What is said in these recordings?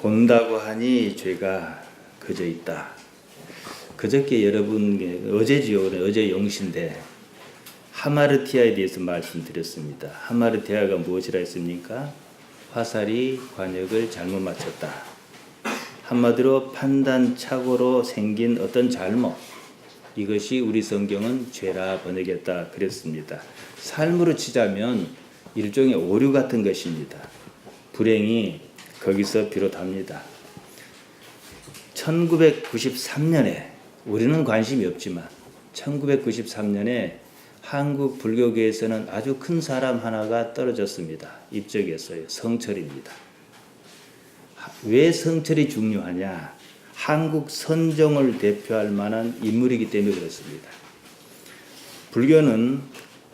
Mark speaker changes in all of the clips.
Speaker 1: 본다고 하니 죄가 그저 있다. 그저께 여러분 어제지요. 어제 영신데 하마르티아에 대해서 말씀드렸습니다. 하마르티아가 무엇이라 했습니까? 화살이 관역을 잘못 맞췄다. 한마디로 판단착오로 생긴 어떤 잘못, 이것이 우리 성경은 죄라 번역했다 그랬습니다. 삶으로 치자면 일종의 오류 같은 것입니다. 불행이 거기서 비롯합니다. 1993년에 우리는 관심이 없지만 1993년에 한국 불교계에서는 아주 큰 사람 하나가 떨어졌습니다. 입적했어요. 성철입니다. 왜 성철이 중요하냐? 한국 선종을 대표할 만한 인물이기 때문에 그렇습니다. 불교는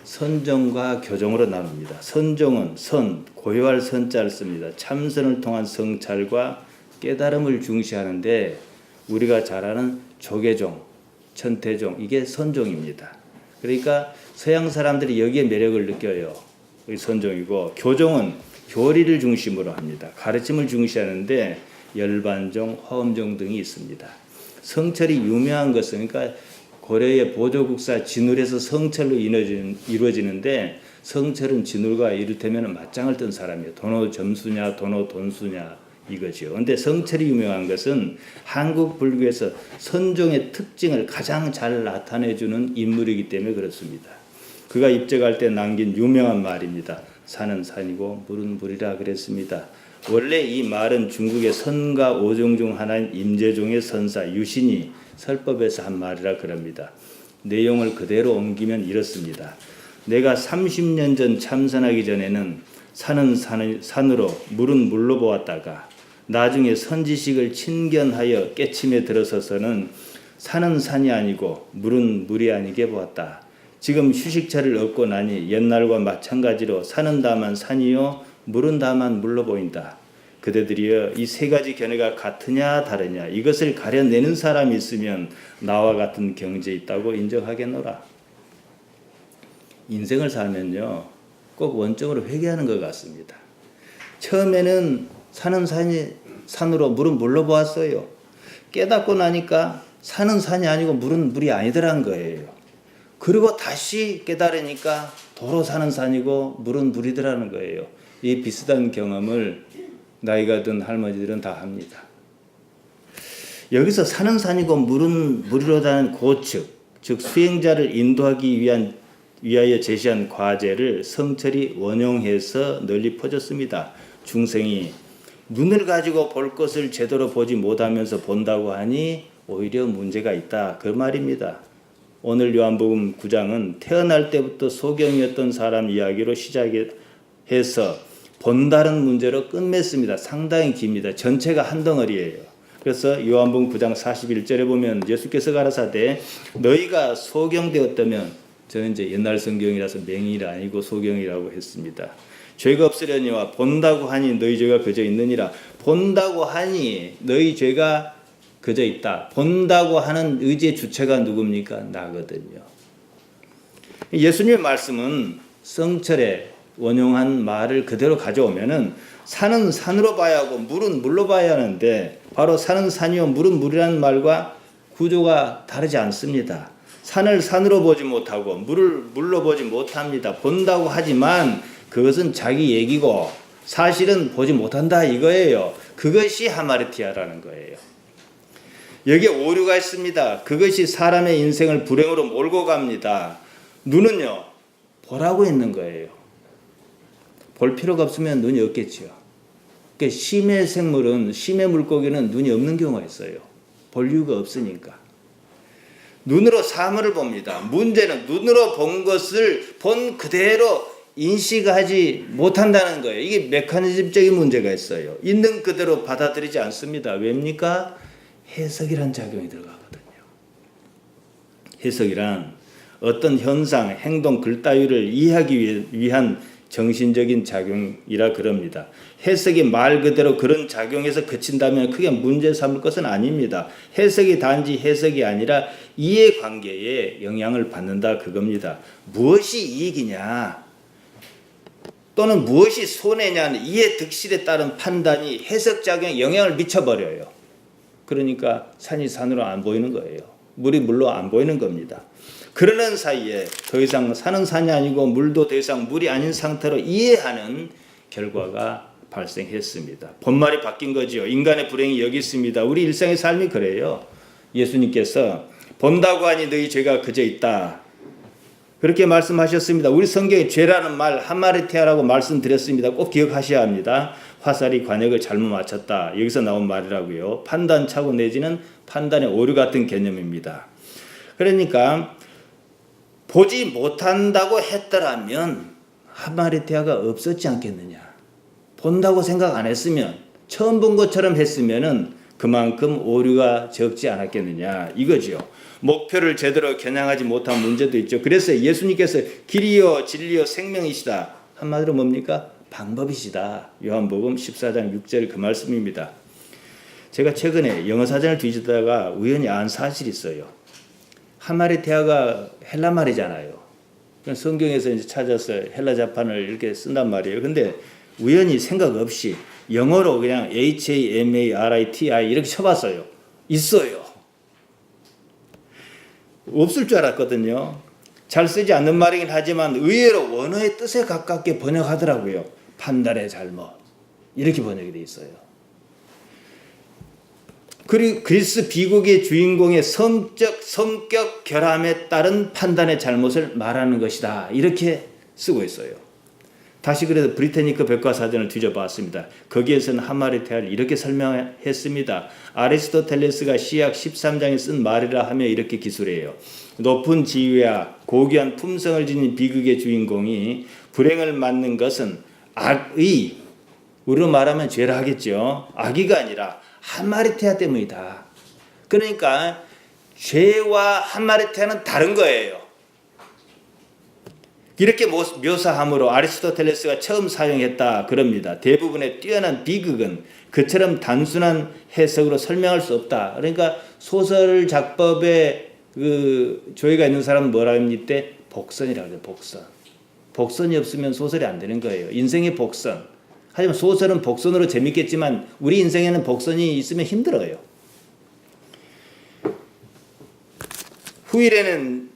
Speaker 1: 선종과 교종으로 나눕니다. 선종은 선, 고요할 선자를 씁니다. 참선을 통한 성찰과 깨달음을 중시하는데 우리가 잘 아는 조계종, 천태종, 이게 선종입니다. 그러니까 서양 사람들이 여기에 매력을 느껴요. 선종이고, 교종은 교리를 중심으로 합니다. 가르침을 중시하는데 열반종, 화엄종 등이 있습니다. 성철이 유명한 것은 그러니까 고려의 보조국사 진울에서 성철로 이루어지는데 성철은 진울과 이를테면 맞짱을 뜬 사람이에요. 도노 점수냐 도노 돈수냐 이거죠. 그런데 성철이 유명한 것은 한국 불교에서 선종의 특징을 가장 잘 나타내주는 인물이기 때문에 그렇습니다. 그가 입적할 때 남긴 유명한 말입니다. 산은 산이고 물은 물이라 그랬습니다. 원래 이 말은 중국의 선가 5종 중 하나인 임재종의 선사 유신이 설법에서 한 말이라 그럽니다. 내용을 그대로 옮기면 이렇습니다. 내가 30년 전 참선하기 전에는 산은 산으로 물은 물로 보았다가 나중에 선지식을 친견하여 깨침에 들어서서는 산은 산이 아니고 물은 물이 아니게 보았다. 지금 휴식처를 얻고 나니 옛날과 마찬가지로 산은 다만 산이요 물은 다만 물로 보인다. 그대들이여 이 세 가지 견해가 같으냐 다르냐 이것을 가려내는 사람이 있으면 나와 같은 경지에 있다고 인정하겠노라. 인생을 살면요 꼭 원점으로 회귀하는 것 같습니다. 처음에는 산은 산으로 물은 물로 보았어요. 깨닫고 나니까 산은 산이 아니고 물은 물이 아니더란 거예요. 그리고 다시 깨달으니까 도로 산은 산이고 물은 물이더라는 거예요. 이 비슷한 경험을 나이가 든 할머니들은 다 합니다. 여기서 산은 산이고 물은 물이로다는 고측, 즉 수행자를 인도하기 위하여 제시한 과제를 성철이 원용해서 널리 퍼졌습니다. 중생이 눈을 가지고 볼 것을 제대로 보지 못하면서 본다고 하니 오히려 문제가 있다. 그 말입니다. 오늘 요한복음 9장은 태어날 때부터 소경이었던 사람 이야기로 시작해서 본다는 문제로 끝맺습니다. 상당히 깁니다. 전체가 한 덩어리예요. 그래서 요한복음 9장 41절에 보면 예수께서 가라사대 너희가 소경되었다면, 저는 이제 옛날 성경이라서 맹인이 아니고 소경이라고 했습니다. 죄가 없으려니와 본다고 하니 너희 죄가 그저 있느니라. 본다고 하니 너희 죄가 그저 있다. 본다고 하는 의지의 주체가 누굽니까? 나거든요. 예수님의 말씀은 성철에 원용한 말을 그대로 가져오면은 산은 산으로 봐야 하고 물은 물로 봐야 하는데 바로 산은 산이요 물은 물이라는 말과 구조가 다르지 않습니다. 산을 산으로 보지 못하고 물을 물로 보지 못합니다. 본다고 하지만 그것은 자기 얘기고 사실은 보지 못한다 이거예요. 그것이 하마르티아라는 거예요. 여기에 오류가 있습니다. 그것이 사람의 인생을 불행으로 몰고 갑니다. 눈은요 보라고 있는 거예요. 볼 필요가 없으면 눈이 없겠죠. 그러니까 심해 생물은, 심해 물고기는 눈이 없는 경우가 있어요. 볼 이유가 없으니까. 눈으로 사물을 봅니다. 문제는 눈으로 본 것을 본 그대로 인식하지 못한다는 거예요. 이게 메커니즘적인 문제가 있어요. 있는 그대로 받아들이지 않습니다. 왜입니까? 해석이란 작용이 들어가거든요. 해석이란 어떤 현상, 행동, 글 따위를 이해하기 위한 정신적인 작용이라 그럽니다. 해석이 말 그대로 그런 작용에서 그친다면 크게 문제 삼을 것은 아닙니다. 해석이 단지 해석이 아니라 이해관계에 영향을 받는다 그겁니다. 무엇이 이익이냐? 또는 무엇이 손해냐는 이해 득실에 따른 판단이 해석작용에 영향을 미쳐버려요. 그러니까 산이 산으로 안 보이는 거예요. 물이 물로 안 보이는 겁니다. 그러는 사이에 더 이상 산은 산이 아니고 물도 더 이상 물이 아닌 상태로 이해하는 결과가 발생했습니다. 본말이 바뀐 거죠. 인간의 불행이 여기 있습니다. 우리 일상의 삶이 그래요. 예수님께서 본다고 하니 너희 죄가 그저 있다. 그렇게 말씀하셨습니다. 우리 성경에 죄라는 말 하마르티아라고 말씀드렸습니다. 꼭 기억하셔야 합니다. 화살이 관역을 잘못 맞췄다. 여기서 나온 말이라고요. 판단착오 내지는 판단의 오류 같은 개념입니다. 그러니까 보지 못한다고 했더라면 하마르티아가 없었지 않겠느냐. 본다고 생각 안 했으면 처음 본 것처럼 했으면은 그만큼 오류가 적지 않았겠느냐 이거죠. 목표를 제대로 겨냥하지 못한 문제도 있죠. 그래서 예수님께서 길이요 진리요 생명이시다. 한마디로 뭡니까? 방법이시다. 요한복음 14장 6절 그 말씀입니다. 제가 최근에 영어 사전을 뒤지다가 우연히 안 사실이 있어요. 하마르티아가 헬라 말이잖아요. 성경에서 이제 찾아서 헬라 자판을 이렇게 쓴단 말이에요. 근데 우연히 생각 없이 영어로 그냥 HAMARITI 이렇게 쳐봤어요. 있어요. 없을 줄 알았거든요. 잘 쓰지 않는 말이긴 하지만 의외로 원어의 뜻에 가깝게 번역하더라고요. 판단의 잘못 이렇게 번역이 되어 있어요. 그리고 그리스 비극의 주인공의 성격 결함에 따른 판단의 잘못을 말하는 것이다. 이렇게 쓰고 있어요. 다시 그래서 브리테니크 백과사전을 뒤져봤습니다. 거기에서는 하마르티아를 이렇게 설명했습니다. 아리스토텔레스가 시약 13장에 쓴 말이라 하며 이렇게 기술해요. 높은 지위와 고귀한 품성을 지닌 비극의 주인공이 불행을 맞는 것은 악의, 우리로 말하면 죄라 하겠죠. 악의가 아니라 하마르티아 때문이다. 그러니까 죄와 하마르티아는 다른 거예요. 이렇게 묘사함으로 아리스토텔레스가 처음 사용했다 그럽니다. 대부분의 뛰어난 비극은 그처럼 단순한 해석으로 설명할 수 없다. 그러니까 소설 작법에 그 조예가 있는 사람은 뭐라 합니까? 복선이라고 해요. 복선. 복선이 없으면 소설이 안 되는 거예요. 인생의 복선. 하지만 소설은 복선으로 재밌겠지만 우리 인생에는 복선이 있으면 힘들어요. 후일에는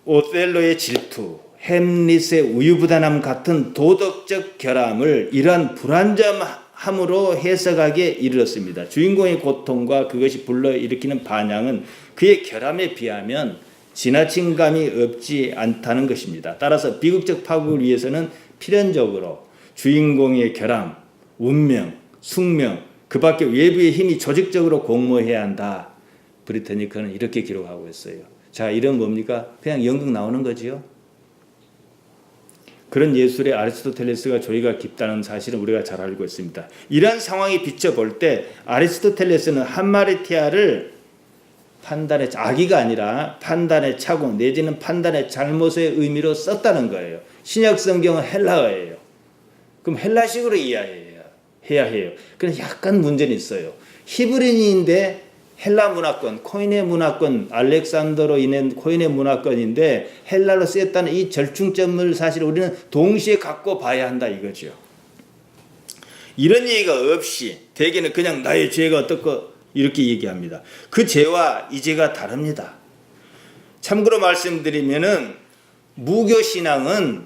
Speaker 1: 오텔로의 질투, 햄릿의 우유부단함 같은 도덕적 결함을 이러한 불완전함으로 해석하기에 이르렀습니다. 주인공의 고통과 그것이 불러일으키는 반향은 그의 결함에 비하면 지나친 감이 없지 않다는 것입니다. 따라서 비극적 파국을 위해서는 필연적으로 주인공의 결함, 운명, 숙명, 그 밖에 외부의 힘이 조직적으로 공모해야 한다. 브리테니커는 이렇게 기록하고 있어요. 자, 이런 뭡니까? 그냥 연극 나오는 거지요. 그런 예술에 아리스토텔레스가 조예가 깊다는 사실은 우리가 잘 알고 있습니다. 이러한 상황에 비춰볼 때 아리스토텔레스는 하마르티아를 판단의 악의가 아니라 판단의 착오 내지는 판단의 잘못의 의미로 썼다는 거예요. 신약 성경은 헬라어예요. 그럼 헬라식으로 이해해야 해요. 그래서 약간 문제는 있어요. 히브리인인데 헬라 문화권, 코인의 문화권, 알렉산더로 인한 코인의 문화권인데 헬라로 쓰였다는 이 절충점을 사실 우리는 동시에 갖고 봐야 한다 이거죠. 이런 얘기가 없이 대개는 그냥 나의 죄가 어떻고 이렇게 얘기합니다. 그 죄와 이 죄가 다릅니다. 참고로 말씀드리면은 무교 신앙은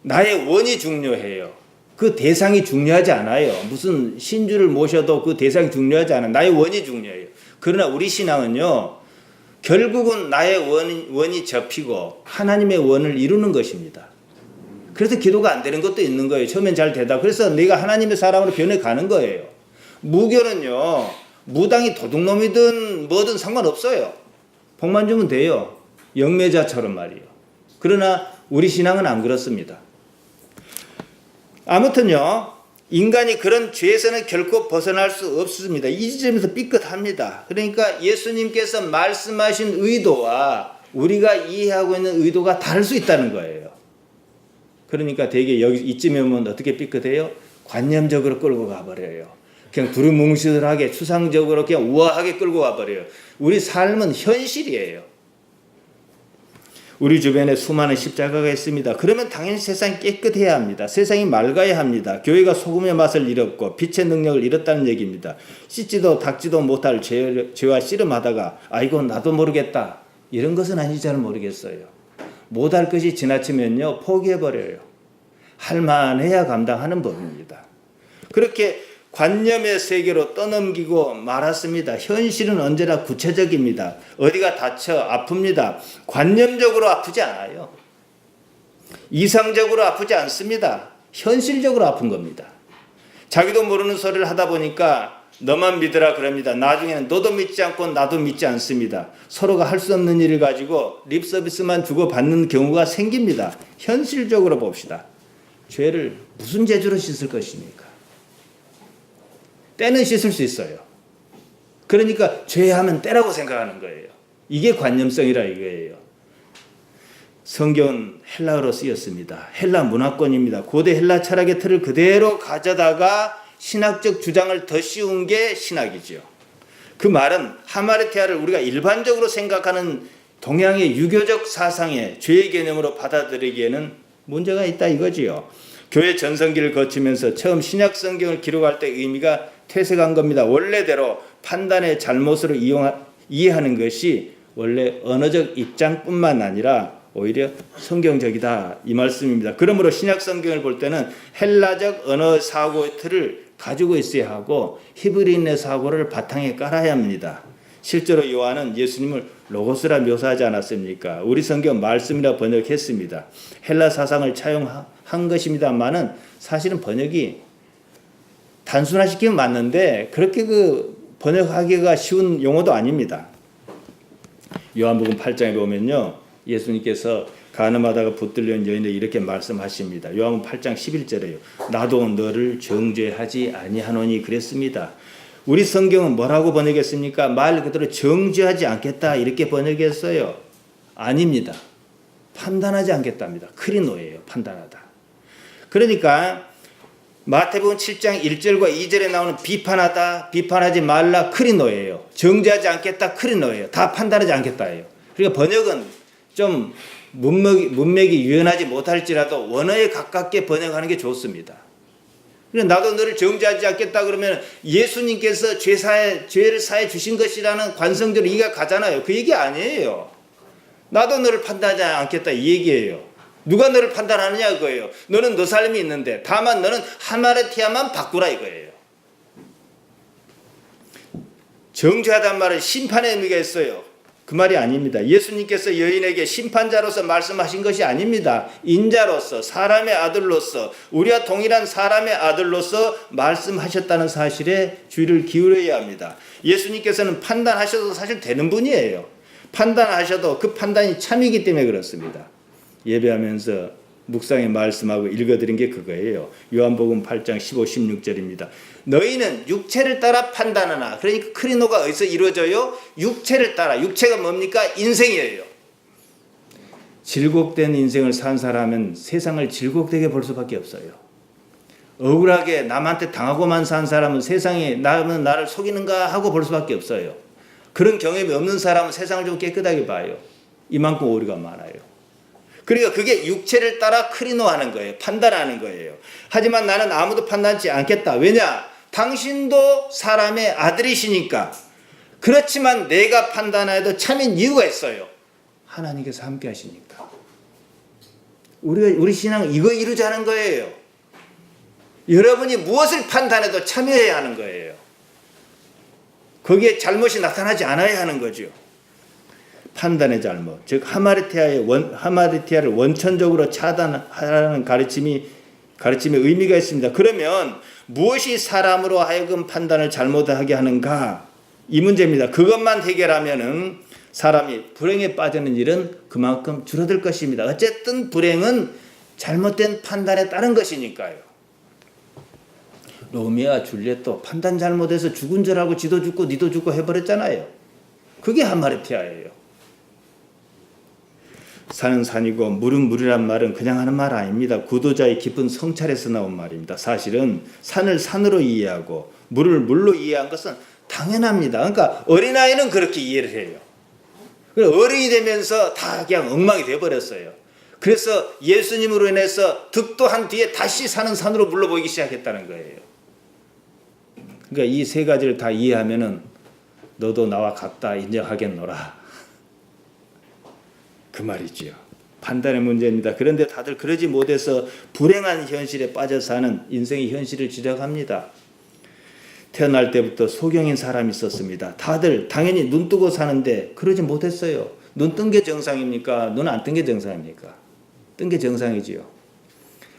Speaker 1: 나의 원이 중요해요. 그 대상이 중요하지 않아요. 무슨 신주를 모셔도 그 대상이 중요하지 않아요. 나의 원이 중요해요. 그러나 우리 신앙은요, 결국은 나의 원이 접히고 하나님의 원을 이루는 것입니다. 그래서 기도가 안 되는 것도 있는 거예요. 처음엔 잘 되다. 그래서 내가 하나님의 사람으로 변해가는 거예요. 무교는요, 무당이 도둑놈이든 뭐든 상관없어요. 복만 주면 돼요. 영매자처럼 말이에요. 그러나 우리 신앙은 안 그렇습니다. 아무튼요, 인간이 그런 죄에서는 결코 벗어날 수 없습니다. 이 지점에서 삐끗합니다. 그러니까 예수님께서 말씀하신 의도와 우리가 이해하고 있는 의도가 다를 수 있다는 거예요. 그러니까 되게 여기 이쯤에 오면 어떻게 삐끗해요? 관념적으로 끌고 가버려요. 그냥 두루뭉실하게 추상적으로 그냥 우아하게 끌고 가버려요. 우리 삶은 현실이에요. 우리 주변에 수많은 십자가가 있습니다. 그러면 당연히 세상이 깨끗해야 합니다. 세상이 맑아야 합니다. 교회가 소금의 맛을 잃었고 빛의 능력을 잃었다는 얘기입니다. 씻지도 닦지도 못할 죄와 씨름하다가 아이고 나도 모르겠다. 이런 것은 아닌지 잘 모르겠어요. 못할 것이 지나치면요 포기해버려요. 할만해야 감당하는 법입니다. 그렇게 관념의 세계로 떠넘기고 말았습니다. 현실은 언제나 구체적입니다. 어디가 다쳐 아픕니다. 관념적으로 아프지 않아요. 이상적으로 아프지 않습니다. 현실적으로 아픈 겁니다. 자기도 모르는 소리를 하다 보니까 너만 믿으라 그럽니다. 나중에는 너도 믿지 않고 나도 믿지 않습니다. 서로가 할 수 없는 일을 가지고 립 서비스만 주고받는 경우가 생깁니다. 현실적으로 봅시다. 죄를 무슨 재주로 씻을 것입니까? 때는 씻을 수 있어요. 그러니까 죄하면 때라고 생각하는 거예요. 이게 관념성이라 이거예요. 성경은 헬라어로 쓰였습니다. 헬라 문화권입니다. 고대 헬라 철학의 틀을 그대로 가져다가 신학적 주장을 더 씌운 게 신학이죠. 그 말은 하마르티아를 우리가 일반적으로 생각하는 동양의 유교적 사상의 죄의 개념으로 받아들이기에는 문제가 있다 이거지요. 교회 전성기를 거치면서 처음 신약 성경을 기록할 때 의미가 퇴색한 겁니다. 원래대로 판단의 잘못으로 이해하는 것이 원래 언어적 입장뿐만 아니라 오히려 성경적이다 이 말씀입니다. 그러므로 신약 성경을 볼 때는 헬라적 언어 사고의 틀을 가지고 있어야 하고 히브리인의 사고를 바탕에 깔아야 합니다. 실제로 요한은 예수님을 로고스라 묘사하지 않았습니까? 우리 성경 말씀이라 번역했습니다. 헬라 사상을 차용한 것입니다만은 사실은 번역이 단순화시키면 맞는데 그렇게 번역하기가 쉬운 용어도 아닙니다. 요한복음 8장에 보면요. 예수님께서 간음하다가 붙들려온 여인을 이렇게 말씀하십니다. 요한복음 8장 11절에요. 나도 너를 정죄하지 아니하노니 그랬습니다. 우리 성경은 뭐라고 번역했습니까? 말 그대로 정죄하지 않겠다 이렇게 번역했어요. 아닙니다. 판단하지 않겠답니다. 크리노예요. 판단하다. 그러니까 마태복음 7장 1절과 2절에 나오는 비판하다, 비판하지 말라 크리노예요. 정죄하지 않겠다 크리노예요. 다 판단하지 않겠다예요. 그러니까 번역은 좀 문맥이 유연하지 못할지라도 원어에 가깝게 번역하는 게 좋습니다. 나도 너를 정죄하지 않겠다 그러면 예수님께서 죄를 사해 주신 것이라는 관성적으로 이해가 가잖아요. 그 얘기 아니에요. 나도 너를 판단하지 않겠다 이 얘기예요. 누가 너를 판단하느냐 그거예요. 너는 너 삶이 있는데 다만 너는 하마르티아만 바꾸라 이거예요. 정죄하다는 말은 심판의 의미가 있어요. 그 말이 아닙니다. 예수님께서 여인에게 심판자로서 말씀하신 것이 아닙니다. 인자로서 사람의 아들로서 우리와 동일한 사람의 아들로서 말씀하셨다는 사실에 주의를 기울여야 합니다. 예수님께서는 판단하셔도 사실 되는 분이에요. 판단하셔도 그 판단이 참이기 때문에 그렇습니다. 예배하면서 묵상에 말씀하고 읽어드린 게 그거예요. 요한복음 8장 15, 16절입니다. 너희는 육체를 따라 판단하나. 그러니까 크리노가 어디서 이루어져요? 육체를 따라. 육체가 뭡니까? 인생이에요. 질곡된 인생을 산 사람은 세상을 질곡되게 볼 수밖에 없어요. 억울하게 남한테 당하고만 산 사람은 세상에 남은 나를 속이는가 하고 볼 수밖에 없어요. 그런 경험이 없는 사람은 세상을 좀 깨끗하게 봐요. 이만큼 오류가 많아요. 그러니까 그게 육체를 따라 크리노하는 거예요. 판단하는 거예요. 하지만 나는 아무도 판단하지 않겠다. 왜냐? 당신도 사람의 아들이시니까. 그렇지만 내가 판단해도 참인 이유가 있어요. 하나님께서 함께 하시니까. 우리 신앙은 이거 이루자는 거예요. 여러분이 무엇을 판단해도 참여해야 하는 거예요. 거기에 잘못이 나타나지 않아야 하는 거죠. 판단의 잘못, 즉 하마르티아를 원천적으로 차단하라는 가르침의 의미가 있습니다. 그러면 무엇이 사람으로 하여금 판단을 잘못하게 하는가? 이 문제입니다. 그것만 해결하면은 사람이 불행에 빠지는 일은 그만큼 줄어들 것입니다. 어쨌든 불행은 잘못된 판단에 따른 것이니까요. 로미오와 줄리엣도 판단 잘못해서 죽은 줄 알고 지도 죽고 니도 죽고 해버렸잖아요. 그게 하마르티아예요. 산은 산이고 물은 물이란 말은 그냥 하는 말 아닙니다. 구도자의 깊은 성찰에서 나온 말입니다. 사실은 산을 산으로 이해하고 물을 물로 이해한 것은 당연합니다. 그러니까 어린아이는 그렇게 이해를 해요. 어른이 되면서 다 그냥 엉망이 돼버렸어요. 그래서 예수님으로 인해서 득도한 뒤에 다시 사는 산으로 물러보이기 시작했다는 거예요. 그러니까 이 세 가지를 다 이해하면은 너도 나와 같다 인정하겠노라. 그 말이지요. 판단의 문제입니다. 그런데 다들 그러지 못해서 불행한 현실에 빠져 사는 인생의 현실을 지적합니다. 태어날 때부터 소경인 사람이 있었습니다. 다들 당연히 눈 뜨고 사는데 그러지 못했어요. 눈 뜬 게 정상입니까? 눈 안 뜬 게 정상입니까? 뜬 게 정상이지요.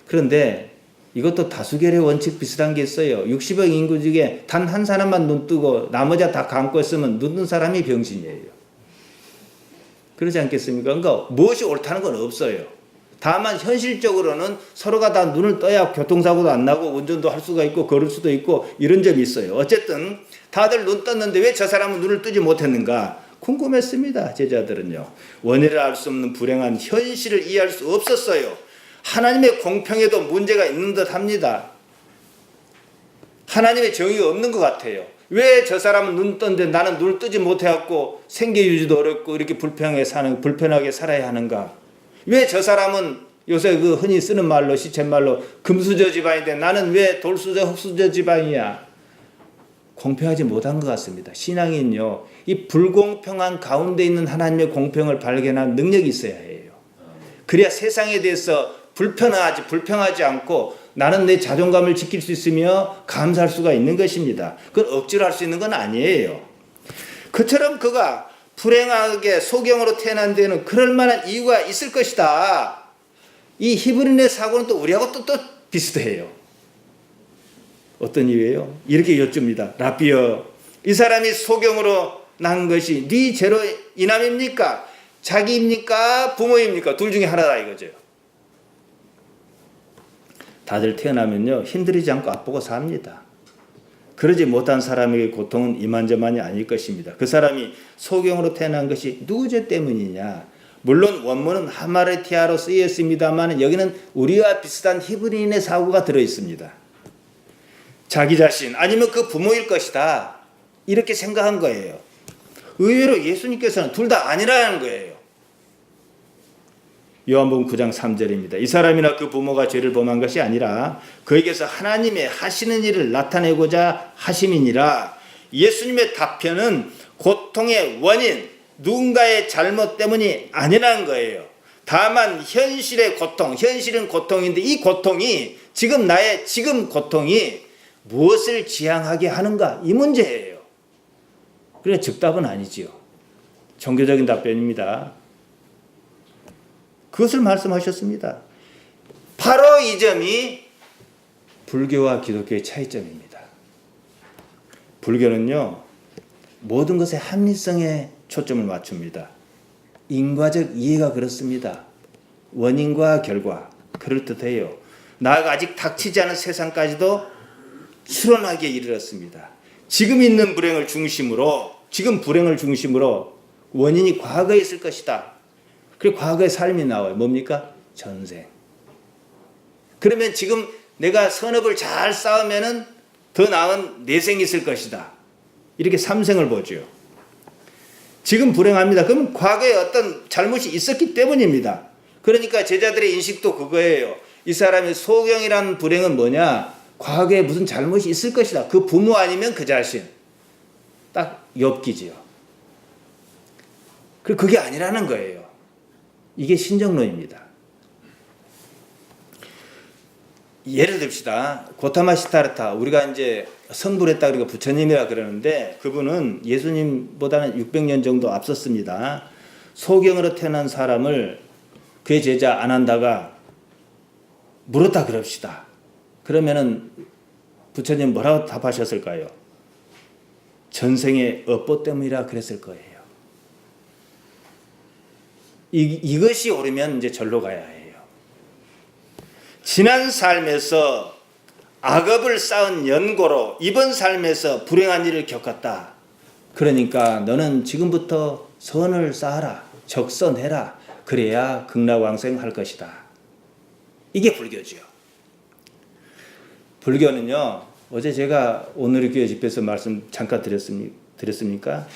Speaker 1: 그런데 이것도 다수결의 원칙 비슷한 게 있어요. 60억 인구 중에 단 한 사람만 눈 뜨고 나머지 다 감고 있으면 눈 뜬 사람이 병신이에요. 그러지 않겠습니까? 그러니까 무엇이 옳다는 건 없어요. 다만 현실적으로는 서로가 다 눈을 떠야 교통사고도 안 나고 운전도 할 수가 있고 걸을 수도 있고 이런 점이 있어요. 어쨌든 다들 눈 떴는데 왜 저 사람은 눈을 뜨지 못했는가? 궁금했습니다. 제자들은요. 원인을 알 수 없는 불행한 현실을 이해할 수 없었어요. 하나님의 공평에도 문제가 있는 듯 합니다. 하나님의 정의가 없는 것 같아요. 왜 저 사람은 눈 떴는데 나는 눈을 뜨지 못해갖고 생계 유지도 어렵고 이렇게 불편하게 살아야 하는가? 왜 저 사람은 요새 그 흔히 쓰는 말로 시쳇말로 금수저 집안인데 나는 왜 돌수저 흙수저 집안이야? 공평하지 못한 것 같습니다. 신앙인요, 이 불공평한 가운데 있는 하나님의 공평을 발견한 능력이 있어야 해요. 그래야 세상에 대해서 불평하지 않고 나는 내 자존감을 지킬 수 있으며 감사할 수가 있는 것입니다. 그건 억지로 할 수 있는 건 아니에요. 그처럼 그가 불행하게 소경으로 태어난 데는 그럴 만한 이유가 있을 것이다. 이 히브리인의 사고는 또 우리하고 또 비슷해요. 어떤 이유예요? 이렇게 여쭙니다. 라비여, 이 사람이 소경으로 난 것이 네 죄로 인함입니까? 자기입니까? 부모입니까? 둘 중에 하나다 이거죠. 다들 태어나면요 힘들이지 않고 아프고 삽니다. 그러지 못한 사람에게 고통은 이만저만이 아닐 것입니다. 그 사람이 소경으로 태어난 것이 누구 죄 때문이냐? 물론 원문은 하마르티아로 쓰였습니다만 여기는 우리와 비슷한 히브리인의 사고가 들어있습니다. 자기 자신 아니면 그 부모일 것이다 이렇게 생각한 거예요. 의외로 예수님께서는 둘 다 아니라는 거예요. 요한복음 9장 3절입니다. 이 사람이나 그 부모가 죄를 범한 것이 아니라 그에게서 하나님의 하시는 일을 나타내고자 하심이니라. 예수님의 답변은 고통의 원인, 누군가의 잘못 때문이 아니라는 거예요. 다만 현실의 고통, 현실은 고통인데 이 고통이 나의 고통이 무엇을 지향하게 하는가? 이 문제예요. 그래 즉답은 아니지요. 종교적인 답변입니다. 그것을 말씀하셨습니다. 바로 이 점이 불교와 기독교의 차이점입니다. 불교는요, 모든 것의 합리성에 초점을 맞춥니다. 인과적 이해가 그렇습니다. 원인과 결과, 그럴듯해요. 나아가 아직 닥치지 않은 세상까지도 추론하기에 이르렀습니다. 지금 있는 불행을 중심으로, 원인이 과거에 있을 것이다. 그리고 과거의 삶이 나와요. 뭡니까? 전생. 그러면 지금 내가 선업을 잘 쌓으면은 더 나은 내생이 있을 것이다. 이렇게 삼생을 보죠. 지금 불행합니다. 그럼 과거에 어떤 잘못이 있었기 때문입니다. 그러니까 제자들의 인식도 그거예요. 이 사람의 소경이라는 불행은 뭐냐? 과거에 무슨 잘못이 있을 것이다. 그 부모 아니면 그 자신. 딱 엽기지요. 그리고 그게 아니라는 거예요. 이게 신정론입니다. 예를 듭시다. 고타마 시타르타, 우리가 이제 성불했다 그러니까 부처님이라 그러는데 그분은 예수님보다는 600년 정도 앞섰습니다. 소경으로 태어난 사람을 그의 제자 안 한다가 물었다 그럽시다. 그러면은 부처님 뭐라고 답하셨을까요? 전생의 업보 때문이라 그랬을 거예요. 이것이 옳으면 이제 절로 가야 해요. 지난 삶에서 악업을 쌓은 연고로 이번 삶에서 불행한 일을 겪었다. 그러니까 너는 지금부터 선을 쌓아라. 적선해라. 그래야 극락왕생할 것이다. 이게 불교죠. 불교는요. 어제 제가 오늘의 교회 집회에서 말씀 잠깐 드렸습니까?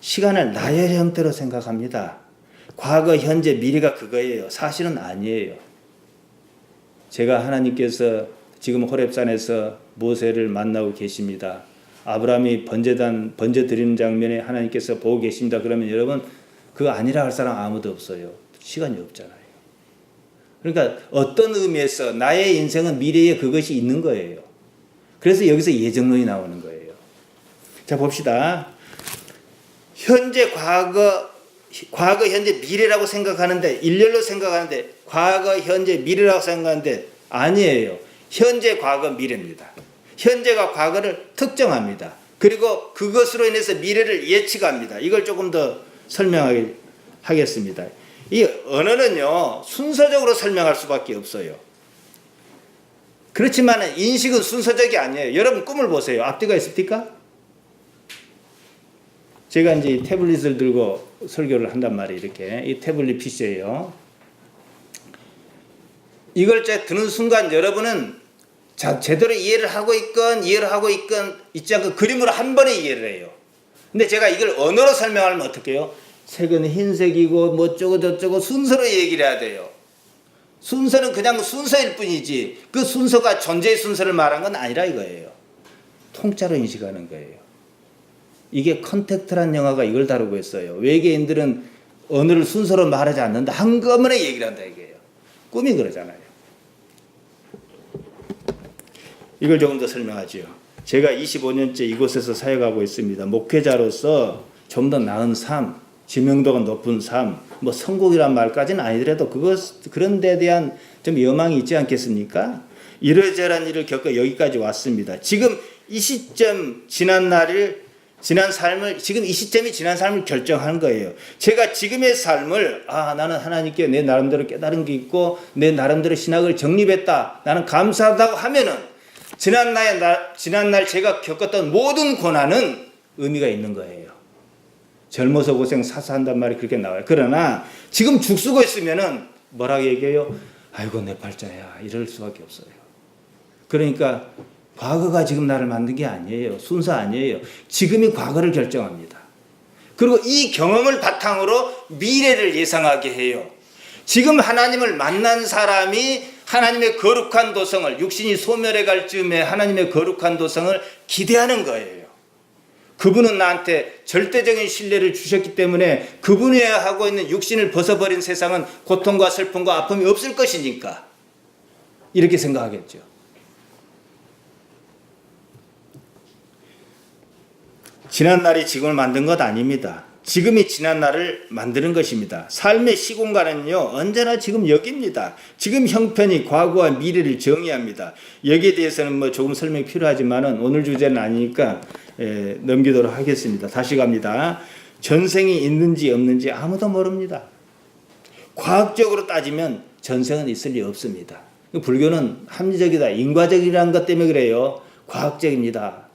Speaker 1: 시간을 나의 형태로 생각합니다. 과거, 현재, 미래가 그거예요. 사실은 아니에요. 제가 하나님께서 지금 호렙산에서 모세를 만나고 계십니다. 아브라함이 번제 드리는 장면에 하나님께서 보고 계십니다. 그러면 여러분 그거 아니라 할 사람 아무도 없어요. 시간이 없잖아요. 그러니까 어떤 의미에서 나의 인생은 미래에 그것이 있는 거예요. 그래서 여기서 예정론이 나오는 거예요. 자, 봅시다. 현재, 과거, 현재, 미래라고 생각하는데, 일렬로 생각하는데, 과거, 현재, 미래라고 생각하는데, 아니에요. 현재, 과거, 미래입니다. 현재가 과거를 특정합니다. 그리고 그것으로 인해서 미래를 예측합니다. 이걸 조금 더 설명하겠습니다. 이 언어는요, 순서적으로 설명할 수밖에 없어요. 그렇지만 인식은 순서적이 아니에요. 여러분 꿈을 보세요. 앞뒤가 있습니까? 제가 이제 태블릿을 들고 설교를 한단 말이에요. 이렇게. 이 태블릿 PC예요. 이걸 드는 순간 여러분은 제대로 이해를 하고 있지 않고 그림으로 한 번에 이해를 해요. 근데 제가 이걸 언어로 설명하면 어떻게 해요? 색은 흰색이고 뭐 어쩌고 저쩌고 순서로 얘기를 해야 돼요. 순서는 그냥 순서일 뿐이지 그 순서가 존재의 순서를 말한 건 아니라 이거예요. 통짜로 인식하는 거예요. 이게 컨택트란 영화가 이걸 다루고 있어요. 외계인들은 언어를 순서로 말하지 않는다. 한꺼번에 얘기를 한다 이게요. 꿈이 그러잖아요. 이걸 조금 더 설명하죠. 제가 25년째 이곳에서 사역하고 있습니다. 목회자로서 좀 더 나은 삶, 지명도가 높은 삶, 뭐 성공이란 말까지는 아니더라도 그런 데에 대한 좀 여망이 있지 않겠습니까? 이러저러한 일을 겪어 여기까지 왔습니다. 지금 이 시점 지난 삶을 결정한 거예요. 제가 지금의 삶을 나는 하나님께 내 나름대로 깨달은 게 있고 내 나름대로 신학을 정립했다. 나는 감사하다고 하면은 지난날 제가 겪었던 모든 고난은 의미가 있는 거예요. 젊어서 고생 사서 한단 말이 그렇게 나와요. 그러나 지금 죽쓰고 있으면은 뭐라고 얘기해요? 아이고 내 팔자야 이럴 수밖에 없어요. 그러니까 과거가 지금 나를 만든 게 아니에요. 순서 아니에요. 지금이 과거를 결정합니다. 그리고 이 경험을 바탕으로 미래를 예상하게 해요. 지금 하나님을 만난 사람이 하나님의 거룩한 도성을 육신이 소멸해 갈 즈음에 하나님의 거룩한 도성을 기대하는 거예요. 그분은 나한테 절대적인 신뢰를 주셨기 때문에 그분이 하고 있는 육신을 벗어버린 세상은 고통과 슬픔과 아픔이 없을 것이니까 이렇게 생각하겠죠. 지난날이 지금을 만든 것 아닙니다. 지금이 지난날을 만드는 것입니다. 삶의 시공간은요 언제나 지금 여기입니다. 지금 형편이 과거와 미래를 정의합니다. 여기에 대해서는 뭐 조금 설명이 필요하지만은 오늘 주제는 아니니까 넘기도록 하겠습니다. 다시 갑니다. 전생이 있는지 없는지 아무도 모릅니다. 과학적으로 따지면 전생은 있을 리 없습니다. 불교는 합리적이다, 인과적이라는 것 때문에 그래요. 과학적입니다.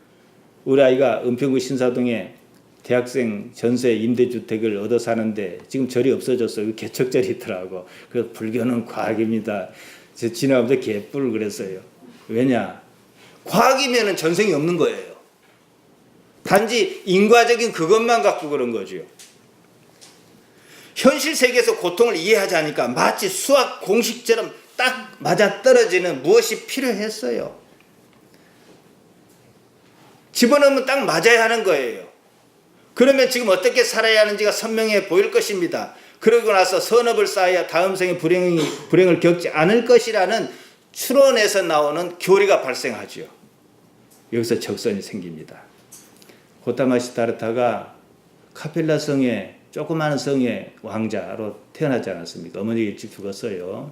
Speaker 1: 우리 아이가 은평구 신사동에 대학생 전세 임대주택을 얻어 사는데 지금 절이 없어졌어요. 개척절이 있더라고. 그래서 불교는 과학입니다. 제 지나가면서 개뿔을 그랬어요. 왜냐? 과학이면 전생이 없는 거예요. 단지 인과적인 그것만 갖고 그런 거죠. 현실 세계에서 고통을 이해하지 않으니까 마치 수학 공식처럼 딱 맞아떨어지는 무엇이 필요했어요. 집어넣으면 딱 맞아야 하는 거예요. 그러면 지금 어떻게 살아야 하는지가 선명해 보일 것입니다. 그러고 나서 선업을 쌓아야 다음 생에 불행을 겪지 않을 것이라는 추론에서 나오는 교리가 발생하죠. 여기서 적선이 생깁니다. 고타마 시다르타가 카필라 성의 조그마한 성의 왕자로 태어나지 않았습니까? 어머니가 일찍 죽었어요.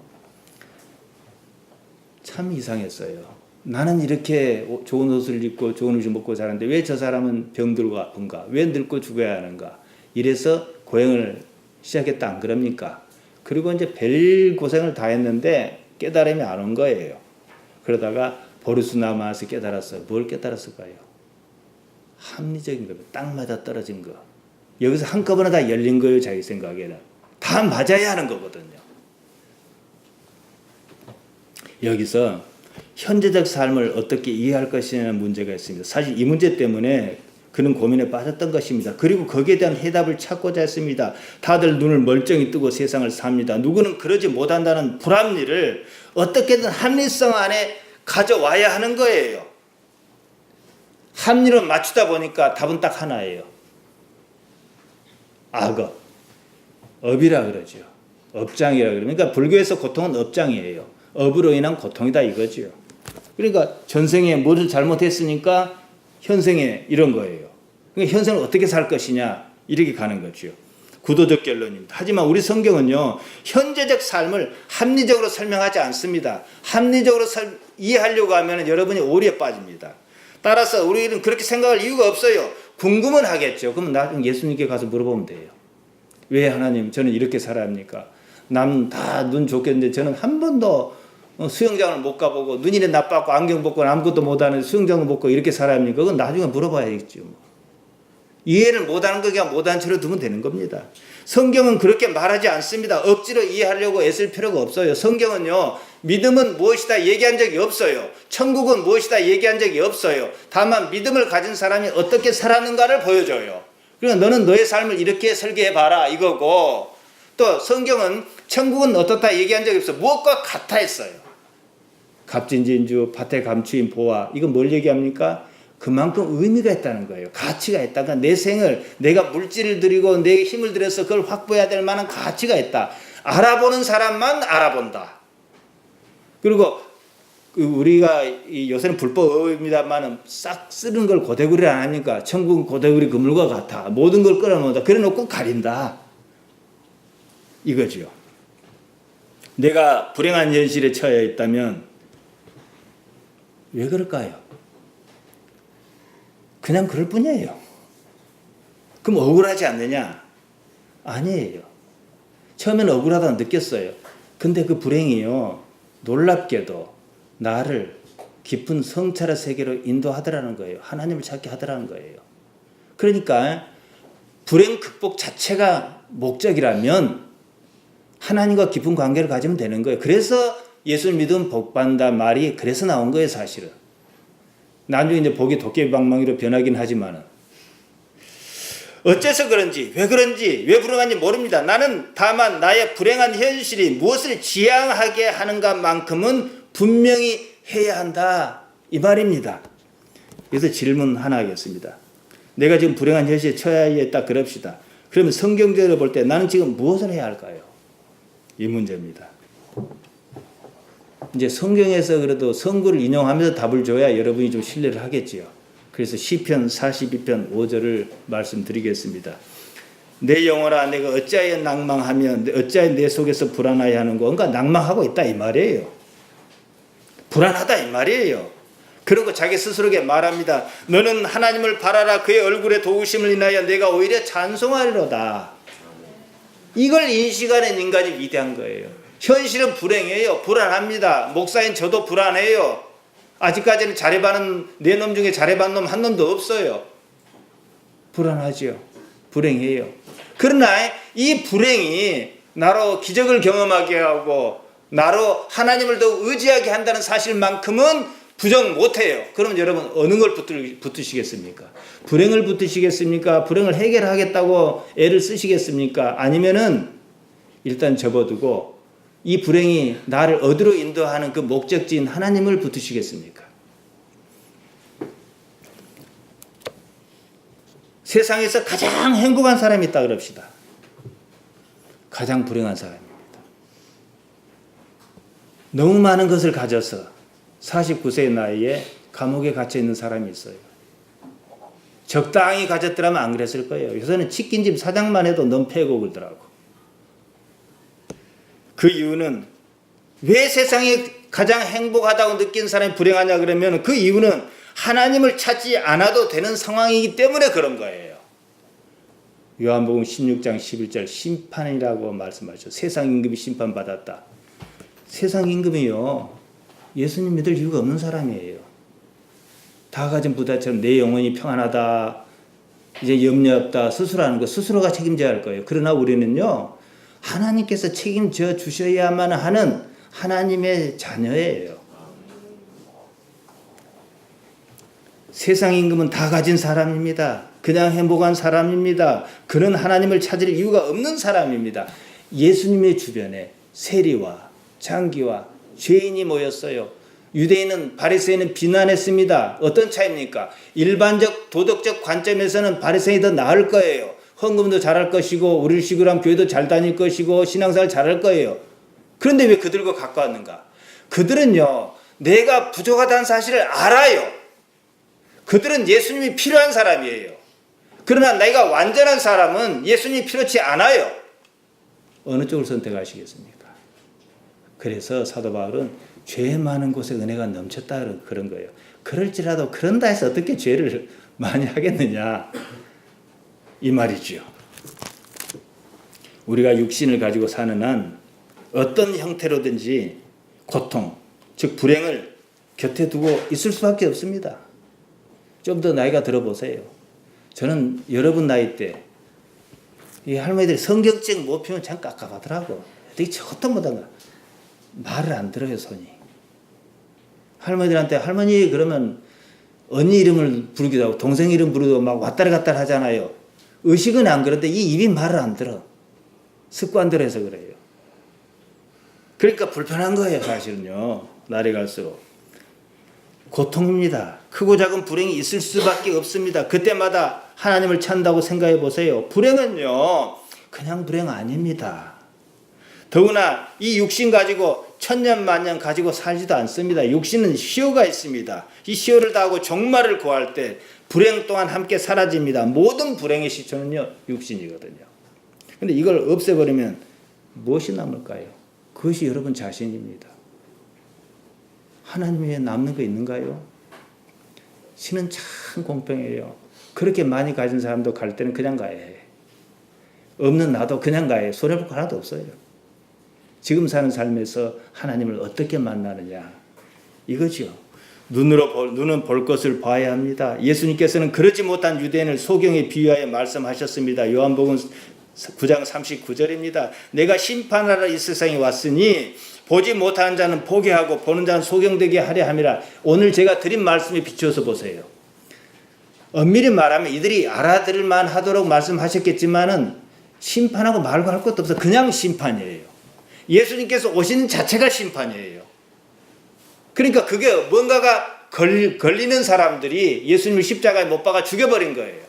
Speaker 1: 참 이상했어요. 나는 이렇게 좋은 옷을 입고 좋은 음식 먹고 자는데 왜 저 사람은 병들고 아픈가? 왜 늙고 죽어야 하는가? 이래서 고행을 시작했다 안 그럽니까? 그리고 이제 별 고생을 다 했는데 깨달음이 안 온 거예요. 그러다가 보르스나마에서 깨달았어요. 뭘 깨달았을까요? 합리적인 겁니다. 딱 맞아 떨어진 거. 여기서 한꺼번에 다 열린 거예요. 자기 생각에는. 다 맞아야 하는 거거든요. 여기서 현재적 삶을 어떻게 이해할 것이냐는 문제가 있습니다. 사실 이 문제 때문에 그런 고민에 빠졌던 것입니다. 그리고 거기에 대한 해답을 찾고자 했습니다. 다들 눈을 멀쩡히 뜨고 세상을 삽니다. 누구는 그러지 못한다는 불합리를 어떻게든 합리성 안에 가져와야 하는 거예요. 합리로 맞추다 보니까 답은 딱 하나예요. 악업. 업이라 그러죠. 업장이라 그러니까 불교에서 고통은 업장이에요. 업으로 인한 고통이다 이거죠. 그러니까 전생에 뭐를 잘못했으니까 현생에 이런 거예요. 그러니까 현생을 어떻게 살 것이냐 이렇게 가는 거죠. 구도적 결론입니다. 하지만 우리 성경은요, 현재적 삶을 합리적으로 설명하지 않습니다. 합리적으로 이해하려고 하면 여러분이 오류에 빠집니다. 따라서 우리는 그렇게 생각할 이유가 없어요. 궁금은 하겠죠. 그럼 나중에 예수님께 가서 물어보면 돼요. 왜 하나님 저는 이렇게 살아야 합니까? 남 다 눈 좋겠는데 저는 한 번도 수영장을 못 가보고 눈이 나빠고 안경 벗고 아무것도 못하는 수영장을 못 가고 이렇게 살아야 합니까? 그건 나중에 물어봐야겠죠. 이해를 못하는 거 그냥 못하는 채로 두면 되는 겁니다. 성경은 그렇게 말하지 않습니다. 억지로 이해하려고 애쓸 필요가 없어요. 성경은요, 믿음은 무엇이다 얘기한 적이 없어요. 천국은 무엇이다 얘기한 적이 없어요. 다만 믿음을 가진 사람이 어떻게 살았는가를 보여줘요. 그러니까 너는 너의 삶을 이렇게 설계해봐라 이거고, 또 성경은 천국은 어떻다 얘기한 적이 없어요. 무엇과 같아 했어요. 갑진진주, 밭에 감추인 보화, 이건 뭘 얘기합니까? 그만큼 의미가 있다는 거예요. 가치가 있다. 그러니까 내 생을, 내가 물질을 들이고 내 힘을 들여서 그걸 확보해야 될 만한 가치가 있다. 알아보는 사람만 알아본다. 그리고 우리가 요새는 불법입니다만은 싹 쓰는 걸 고대구리 안 하니까 천국은 고대구리 그물과 같아. 모든 걸 끌어놓는다. 그래 놓고 가린다. 이거죠. 내가 불행한 현실에 처해 있다면 왜 그럴까요? 그냥 그럴 뿐이에요. 그럼 억울하지 않느냐? 아니에요. 처음에는 억울하다고 느꼈어요. 근데 그 불행이요, 놀랍게도 나를 깊은 성찰의 세계로 인도하더라는 거예요. 하나님을 찾게 하더라는 거예요. 그러니까 불행 극복 자체가 목적이라면 하나님과 깊은 관계를 가지면 되는 거예요. 그래서 예수를 믿으면 복받는다 말이 그래서 나온 거예요, 사실은. 나중에 이제 복이 도깨비방망이로 변하긴 하지만은. 어째서 그런지, 왜 불행한지 모릅니다. 나는 다만 나의 불행한 현실이 무엇을 지향하게 하는가만큼은 분명히 해야 한다. 이 말입니다. 그래서 질문 하나 하겠습니다. 내가 지금 불행한 현실에 처해 있다 그럽시다. 그러면 성경적으로 볼 때 나는 지금 무엇을 해야 할까요? 이 문제입니다. 이제 성경에서 그래도 성구를 인용하면서 답을 줘야 여러분이 좀 신뢰를 하겠지요. 그래서 시편 42편 5절을 말씀드리겠습니다. 내 영혼아 내가 어찌하여 낭망하며 어찌하여 내 속에서 불안하여 하는고. 그러니까 낭망하고 있다 이 말이에요. 불안하다 이 말이에요. 그리고 자기 스스로에게 말합니다. 너는 하나님을 바라라. 그의 얼굴에 도우심을 인하여 내가 오히려 찬송하리로다. 이걸 인식하는 인간이 위대한 거예요. 현실은 불행해요. 불안합니다. 목사인 저도 불안해요. 아직까지는 잘해봐는 네 놈 중에 잘해본 놈 한 놈도 없어요. 불안하죠. 불행해요. 그러나 이 불행이 나로 기적을 경험하게 하고 나로 하나님을 더 의지하게 한다는 사실만큼은 부정 못해요. 그러면 여러분 어느 걸 붙으시겠습니까? 불행을 붙으시겠습니까? 불행을 해결하겠다고 애를 쓰시겠습니까? 아니면은 일단 접어두고 이 불행이 나를 어디로 인도하는 그 목적지인 하나님을 붙으시겠습니까? 세상에서 가장 행복한 사람이 있다 그럽시다. 가장 불행한 사람입니다. 너무 많은 것을 가져서 49세의 나이에 감옥에 갇혀 있는 사람이 있어요. 적당히 가졌더라면 안 그랬을 거예요. 요새는 치킨집 사장만 해도 너무 패고 그러더라고. 그 이유는 왜 세상에 가장 행복하다고 느낀 사람이 불행하냐 그러면 그 이유는 하나님을 찾지 않아도 되는 상황이기 때문에 그런 거예요. 요한복음 16장 11절 심판이라고 말씀하셨죠. 세상 임금이 심판받았다. 세상 임금이요, 예수님 믿을 이유가 없는 사람이에요. 다 가진 부자처럼 내 영혼이 평안하다, 이제 염려 없다, 스스로 하는 거 스스로가 책임져야 할 거예요. 그러나 우리는요, 하나님께서 책임져 주셔야만 하는 하나님의 자녀예요. 세상 임금은 다 가진 사람입니다. 그냥 행복한 사람입니다. 그는 하나님을 찾을 이유가 없는 사람입니다. 예수님의 주변에 세리와 장기와 죄인이 모였어요. 유대인은 바리새인은 비난했습니다. 어떤 차이입니까? 일반적 도덕적 관점에서는 바리새인이 더 나을 거예요. 헌금도 잘할 것이고 우리식으로 하면 교회도 잘 다닐 것이고 신앙생활 잘할 거예요. 그런데 왜 그들과 가까웠는가? 그들은요, 내가 부족하다는 사실을 알아요. 그들은 예수님이 필요한 사람이에요. 그러나 내가 완전한 사람은 예수님이 필요치 않아요. 어느 쪽을 선택하시겠습니까? 그래서 사도 바울은 죄 많은 곳에 은혜가 넘쳤다 그런 거예요. 그럴지라도 그런다 해서 어떻게 죄를 많이 하겠느냐 이 말이죠. 우리가 육신을 가지고 사는 한 어떤 형태로든지 고통, 즉 불행을 곁에 두고 있을 수밖에 없습니다. 좀 더 나이가 들어보세요. 저는 여러분 나이 때 이 할머니들이 성경책 못 펴면 참 깝깝하더라고. 되게 저것도 못한가. 말을 안 들어요, 손이. 할머니들한테 할머니 그러면 언니 이름을 부르기도 하고 동생 이름 부르기도 막 왔다리 갔다리 하잖아요. 의식은 안 그런데 이 입이 말을 안 들어. 습관대로 해서 그래요. 그러니까 불편한 거예요, 사실은요. 날이 갈수록. 고통입니다. 크고 작은 불행이 있을 수밖에 없습니다. 그때마다 하나님을 찾는다고 생각해 보세요. 불행은요, 그냥 불행 아닙니다. 더구나 이 육신 가지고 천년 만년 가지고 살지도 않습니다. 육신은 시효가 있습니다. 이 시효를 다하고 종말을 구할 때 불행 또한 함께 사라집니다. 모든 불행의 시초는요, 육신이거든요. 근데 이걸 없애버리면 무엇이 남을까요? 그것이 여러분 자신입니다. 하나님 외에 남는 거 있는가요? 신은 참 공평해요. 그렇게 많이 가진 사람도 갈 때는 그냥 가야 해. 없는 나도 그냥 가야 해. 손해볼 거 하나도 없어요. 지금 사는 삶에서 하나님을 어떻게 만나느냐 이거죠. 눈은 볼 것을 봐야 합니다. 예수님께서는 그러지 못한 유대인을 소경에 비유하여 말씀하셨습니다. 요한복음 9장 39절입니다. 내가 심판하러 이 세상에 왔으니 보지 못하는 자는 보게 하고 보는 자는 소경되게 하려 함이라. 오늘 제가 드린 말씀에 비추어서 보세요. 엄밀히 말하면 이들이 알아들을 만하도록 말씀하셨겠지만은 심판하고 말고 할 것도 없어. 그냥 심판이에요. 예수님께서 오시는 자체가 심판이에요. 그러니까 그게 뭔가가 걸리는 사람들이 예수님을 십자가에 못 박아 죽여버린 거예요.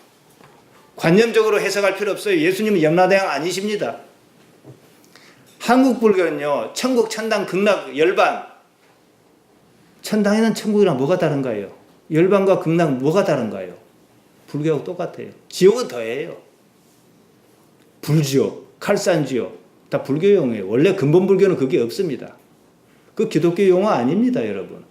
Speaker 1: 관념적으로 해석할 필요 없어요. 예수님은 염라대왕 아니십니다. 한국 불교는요, 천국, 천당, 극락, 열반. 천당에는 천국이랑 뭐가 다른가요? 열반과 극락 뭐가 다른가요? 불교하고 똑같아요. 지옥은 더해요. 불지옥, 칼산지옥 다 불교 용어예요. 원래 근본 불교는 그게 없습니다. 그 기독교 용어 아닙니다, 여러분.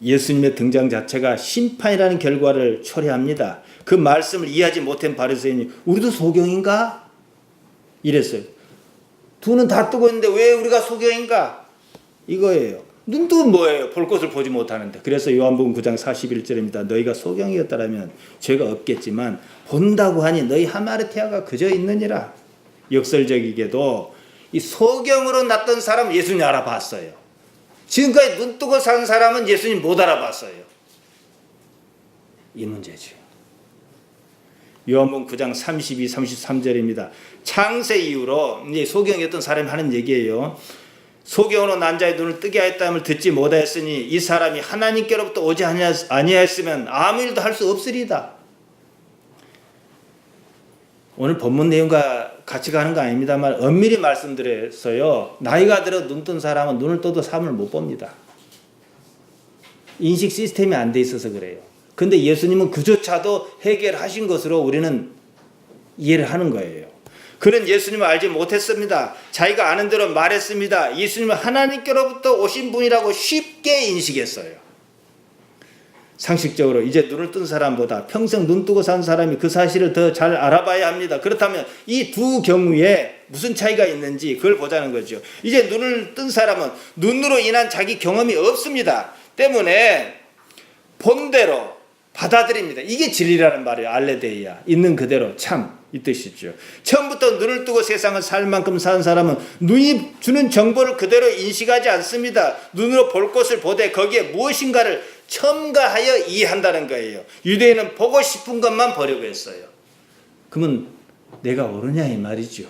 Speaker 1: 예수님의 등장 자체가 심판이라는 결과를 초래합니다. 그 말씀을 이해하지 못한 바리새인이 우리도 소경인가? 이랬어요. 두 눈 다 뜨고 있는데 왜 우리가 소경인가? 이거예요. 눈 뜨면 뭐예요? 볼 것을 보지 못하는데. 그래서 요한복음 9장 41절입니다. 너희가 소경이었다라면 죄가 없겠지만 본다고 하니 너희 하마르티아가 그저 있느니라. 역설적이게도 이 소경으로 났던 사람 예수님 알아봤어요. 지금까지 눈 뜨고 산 사람은 예수님 못 알아봤어요. 이 문제죠. 요한복음 9장 32, 33절입니다. 창세 이후로 이제 소경이었던 사람이 하는 얘기예요. 소경으로 난 자의 눈을 뜨게 하였다함을 듣지 못하였으니 이 사람이 하나님께로부터 오지 아니하였으면 아무 일도 할 수 없으리이다. 오늘 본문 내용과 같이 가는 거 아닙니다만 엄밀히 말씀드려서요, 나이가 들어 눈 뜬 사람은 눈을 떠도 삶을 못 봅니다. 인식 시스템이 안 돼 있어서 그래요. 근데 예수님은 그조차도 해결하신 것으로 우리는 이해를 하는 거예요. 그는 예수님을 알지 못했습니다. 자기가 아는 대로 말했습니다. 예수님은 하나님께로부터 오신 분이라고 쉽게 인식했어요. 상식적으로 이제 눈을 뜬 사람보다 평생 눈 뜨고 산 사람이 그 사실을 더 잘 알아봐야 합니다. 그렇다면 이 두 경우에 무슨 차이가 있는지 그걸 보자는 거죠. 이제 눈을 뜬 사람은 눈으로 인한 자기 경험이 없습니다. 때문에 본대로 받아들입니다. 이게 진리라는 말이에요. 알레데이아. 있는 그대로 참. 이 뜻이죠. 처음부터 눈을 뜨고 세상을 살 만큼 사는 사람은 눈이 주는 정보를 그대로 인식하지 않습니다. 눈으로 볼 것을 보되 거기에 무엇인가를 첨가하여 이해한다는 거예요. 유대인은 보고 싶은 것만 보려고 했어요. 그러면 내가 옳으냐 이 말이죠.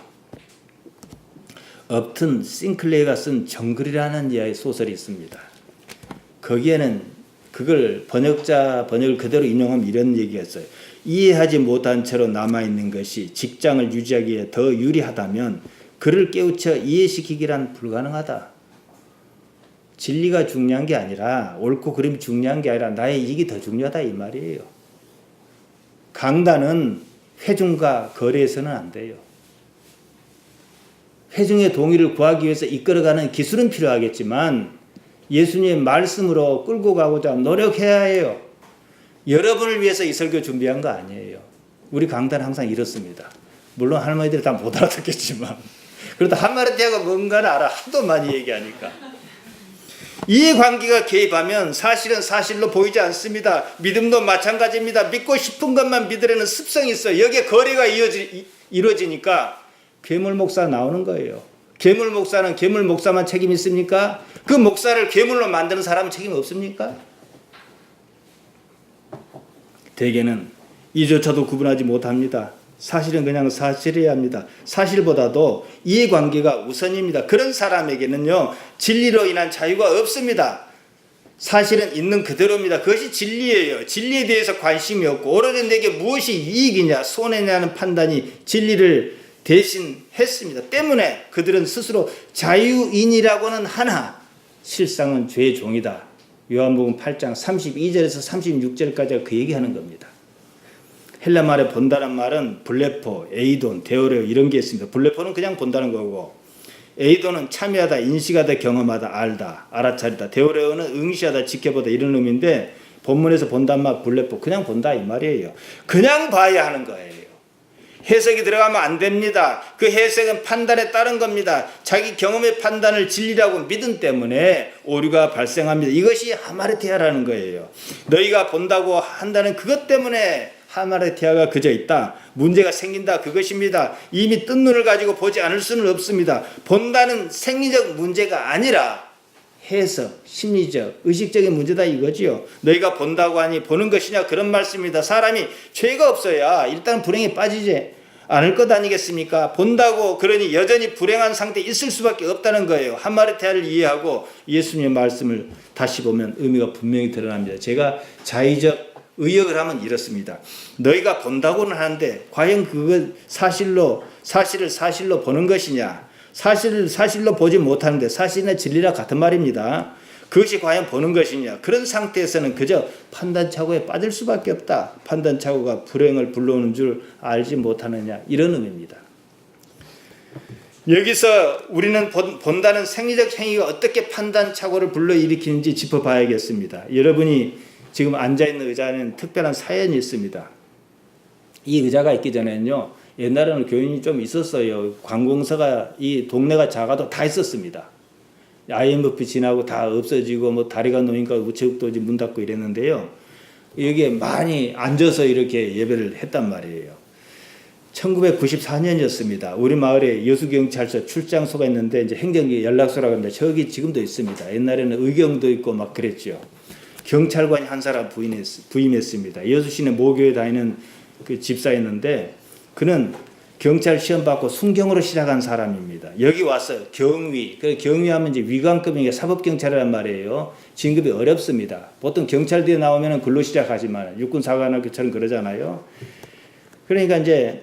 Speaker 1: 업튼 싱클레이가 쓴 정글이라는 이야기 소설이 있습니다. 거기에는 그걸 번역을 그대로 인용하면 이런 얘기가 있어요. 이해하지 못한 채로 남아있는 것이 직장을 유지하기에 더 유리하다면 그를 깨우쳐 이해시키기란 불가능하다. 진리가 중요한 게 아니라 옳고 그름이 중요한 게 아니라 나의 이익이 더 중요하다 이 말이에요. 강단은 회중과 거래해서는 안 돼요. 회중의 동의를 구하기 위해서 이끌어가는 기술은 필요하겠지만 예수님의 말씀으로 끌고 가고자 노력해야 해요. 여러분을 위해서 이 설교 준비한 거 아니에요. 우리 강단은 항상 이렇습니다. 물론 할머니들이 다 못 알아듣겠지만 그래도 한마디하고 뭔가를 알아. 하도 많이 얘기하니까. 이해관계가 개입하면 사실은 사실로 보이지 않습니다. 믿음도 마찬가지입니다. 믿고 싶은 것만 믿으려는 습성이 있어요. 여기에 거래가 이루어지니까 괴물 목사 나오는 거예요. 괴물 목사는 괴물 목사만 책임 있습니까? 그 목사를 괴물로 만드는 사람은 책임 없습니까? 대개는 이조차도 구분하지 못합니다. 사실은 그냥 사실이어야 합니다. 사실보다도 이해관계가 우선입니다. 그런 사람에게는요, 진리로 인한 자유가 없습니다. 사실은 있는 그대로입니다. 그것이 진리예요. 진리에 대해서 관심이 없고 오로지 내게 무엇이 이익이냐 손해냐는 판단이 진리를 대신했습니다. 때문에 그들은 스스로 자유인이라고는 하나 실상은 죄의 종이다. 요한복음 8장 32절에서 36절까지가 그 얘기하는 겁니다. 헬라 말에 본다는 말은 블레포, 에이돈, 데오레오 이런 게 있습니다. 블레포는 그냥 본다는 거고 에이돈은 참여하다, 인식하다, 경험하다, 알다, 알아차리다. 데오레오는 응시하다, 지켜보다 이런 의미인데 본문에서 본다는 말 블레포 그냥 본다 이 말이에요. 그냥 봐야 하는 거예요. 해석이 들어가면 안 됩니다. 그 해석은 판단에 따른 겁니다. 자기 경험의 판단을 진리라고 믿음 때문에 오류가 발생합니다. 이것이 하마르티아라는 거예요. 너희가 본다고 한다는 그것 때문에 하마르티아가 그저 있다. 문제가 생긴다. 그것입니다. 이미 뜬 눈을 가지고 보지 않을 수는 없습니다. 본다는 생리적 문제가 아니라 해석, 심리적, 의식적인 문제다 이거지요. 너희가 본다고 하니 보는 것이냐 그런 말씀입니다. 사람이 죄가 없어야 일단 불행에 빠지지 않을 것 아니겠습니까? 본다고 그러니 여전히 불행한 상태에 있을 수밖에 없다는 거예요. 하마르티아를 이해하고 예수님의 말씀을 다시 보면 의미가 분명히 드러납니다. 제가 자의적 의역을 하면 이렇습니다. 너희가 본다고는 하는데 과연 그걸 사실을 사실로 보는 것이냐? 사실을 사실로 보지 못하는데 사실이나 진리라 같은 말입니다. 그것이 과연 보는 것이냐? 그런 상태에서는 그저 판단착오에 빠질 수밖에 없다. 판단착오가 불행을 불러오는 줄 알지 못하느냐 이런 의미입니다. 여기서 우리는 본다는 생리적 행위가 어떻게 판단착오를 불러일으키는지 짚어봐야겠습니다. 여러분이 지금 앉아있는 의자는 특별한 사연이 있습니다. 이 의자가 있기 전에는요. 옛날에는 교인이 좀 있었어요. 관공서가 이 동네가 작아도 다 있었습니다. IMF 지나고 다 없어지고 뭐 다리가 놓이니까 우체국도 문 닫고 이랬는데요. 여기에 많이 앉아서 이렇게 예배를 했단 말이에요. 1994년이었습니다. 우리 마을에 여수경찰서 출장소가 있는데 이제 행정기 연락소라고 합니다. 저기 지금도 있습니다. 옛날에는 의경도 있고 막 그랬죠. 경찰관이 한 사람 부임했습니다. 여수시내 모교에 다니는 그 집사였는데 그는 경찰 시험 받고 순경으로 시작한 사람입니다. 여기 와서 경위, 경위하면 이제 위관급이 사법경찰이란 말이에요. 진급이 어렵습니다. 보통 경찰대에 나오면 근로 시작하지만 육군사관학교처럼 그러잖아요. 그러니까 이제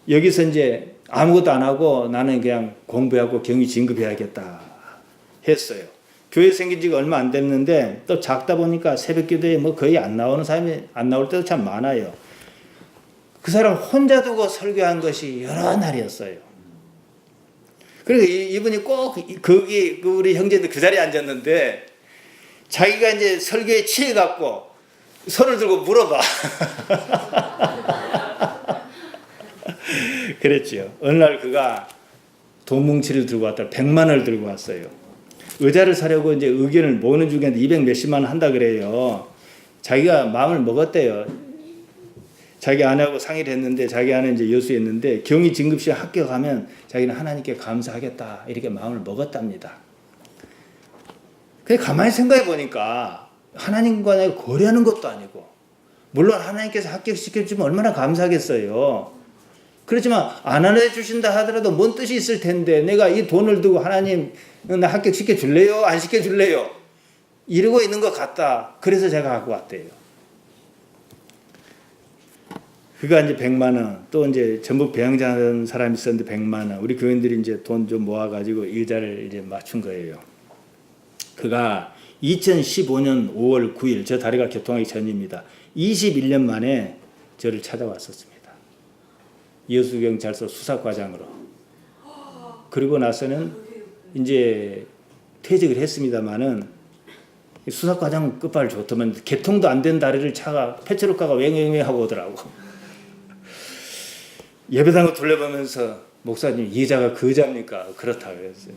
Speaker 1: 여기서 이제 아무것도 안 하고 나는 그냥 공부하고 경위 진급해야겠다 했어요. 교회 생긴 지가 얼마 안 됐는데 또 작다 보니까 새벽기도에 뭐 거의 안 나오는 사람이 안 나올 때도 참 많아요. 그 사람 혼자 두고 설교한 것이 여러 날이었어요. 그러니까 이분이 꼭 거기 우리 형제들 그 자리에 앉았는데 자기가 이제 설교에 취해갖고 손을 들고 물어봐. 그랬죠. 어느 날 그가 돈 뭉치를 들고 왔다. 100만 원을 들고 왔어요. 의자를 사려고 이제 의견을 모으는 중에 200 몇십만 원 한다 그래요. 자기가 마음을 먹었대요. 자기 아내하고 상의를 했는데 자기 아내는 이제 여수였는데 경위 진급시에 합격하면 자기는 하나님께 감사하겠다 이렇게 마음을 먹었답니다. 근데 가만히 생각해 보니까 하나님과 내가 거래하는 것도 아니고 물론 하나님께서 합격시켜주면 얼마나 감사하겠어요. 그렇지만 안 해주신다 하더라도 뭔 뜻이 있을 텐데 내가 이 돈을 두고 하나님 나 합격시켜 줄래요? 안 시켜 줄래요? 이러고 있는 것 같다. 그래서 제가 갖고 왔대요. 그가 이제 100만 원, 또 이제 전북 배양자하는 사람이 있었는데 100만 원. 우리 교인들이 이제 돈 좀 모아가지고 의자를 이제 맞춘 거예요. 그가 2015년 5월 9일, 저 다리가 교통하기 전입니다. 21년 만에 저를 찾아왔었습니다. 여수경찰서 수사과장으로. 그리고 나서는 이제 퇴직을 했습니다만은 수사과장 끝발 좋더만 개통도 안 된 다리를 차가 페트롤카가 왱왱 하고 오더라고. 예배당을 둘러보면서 목사님 이 의자가 그 의자입니까? 그렇다 그랬어요.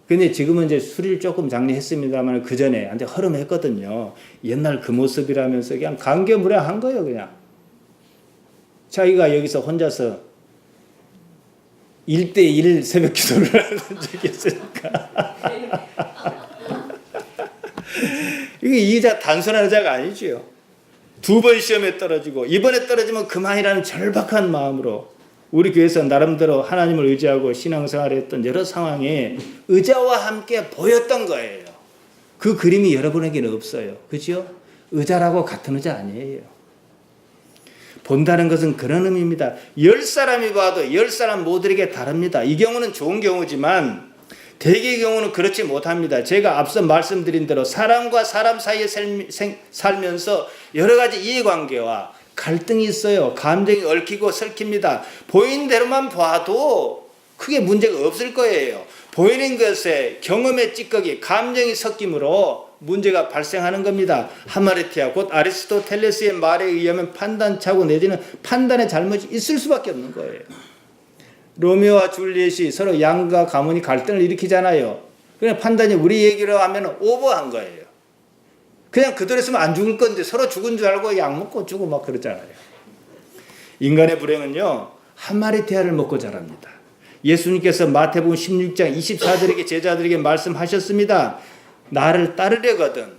Speaker 1: 근데 지금은 이제 수리를 조금 장려했습니다만 그 전에 한테 허름했거든요. 옛날 그 모습이라면서 그냥 감개무량한 거예요, 그냥. 자기가 여기서 혼자서 1대1 새벽 기도를 하는 적이 있으니까. 이게 이 의자 단순한 의자가 아니지요. 2번 시험에 떨어지고 이번에 떨어지면 그만이라는 절박한 마음으로 우리 교회에서 나름대로 하나님을 의지하고 신앙생활을 했던 여러 상황에 의자와 함께 보였던 거예요. 그 그림이 여러분에게는 없어요. 그죠? 의자라고 같은 의자 아니에요. 본다는 것은 그런 의미입니다. 10사람이 봐도 10사람 모두에게 다릅니다. 이 경우는 좋은 경우지만 대개의 경우는 그렇지 못합니다. 제가 앞서 말씀드린 대로 사람과 사람 사이에 살면서 여러 가지 이해관계와 갈등이 있어요. 감정이 얽히고 설킵니다. 보이는 대로만 봐도 크게 문제가 없을 거예요. 보이는 것에 경험의 찌꺼기, 감정이 섞임으로 문제가 발생하는 겁니다. 하마르티아 곧 아리스토텔레스의 말에 의하면 판단차고 내지는 판단의 잘못이 있을 수밖에 없는 거예요. 로미오와 줄리엣이 서로 양과 가문이 갈등을 일으키잖아요. 그냥 판단이 우리 얘기로 하면 오버한 거예요. 그냥 그대로 있으면 안 죽을 건데 서로 죽은 줄 알고 약 먹고 죽고 막 그러잖아요. 인간의 불행은요, 하마르티아를 먹고 자랍니다. 예수님께서 마태복음 16장 24절에게 제자들에게 말씀하셨습니다. 나를 따르려거든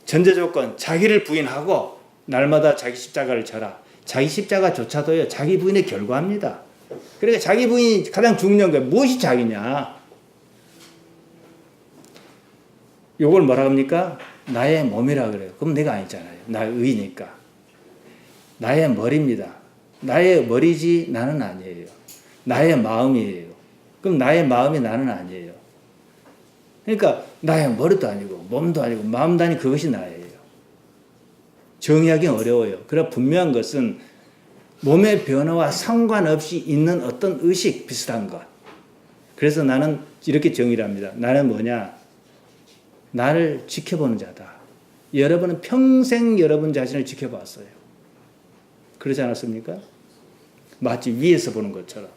Speaker 1: 전제조건 자기를 부인하고 날마다 자기 십자가를 져라. 자기 십자가조차도요 자기 부인의 결과입니다. 그러니까 자기 부인이 가장 중요한 거예요. 무엇이 자기냐? 요걸 뭐라 합니까? 나의 몸이라 그래요. 그럼 내가 아니잖아요. 나의 의니까. 나의 머리입니다. 나의 머리지 나는 아니에요. 나의 마음이에요. 그럼 나의 마음이 나는 아니에요. 그러니까 나의 머리도 아니고 몸도 아니고 마음도 아니고 그것이 나예요. 정의하기 어려워요. 그러나 분명한 것은 몸의 변화와 상관없이 있는 어떤 의식 비슷한 것. 그래서 나는 이렇게 정의를 합니다. 나는 뭐냐? 나를 지켜보는 자다. 여러분은 평생 여러분 자신을 지켜봤어요. 그러지 않았습니까? 마치 위에서 보는 것처럼.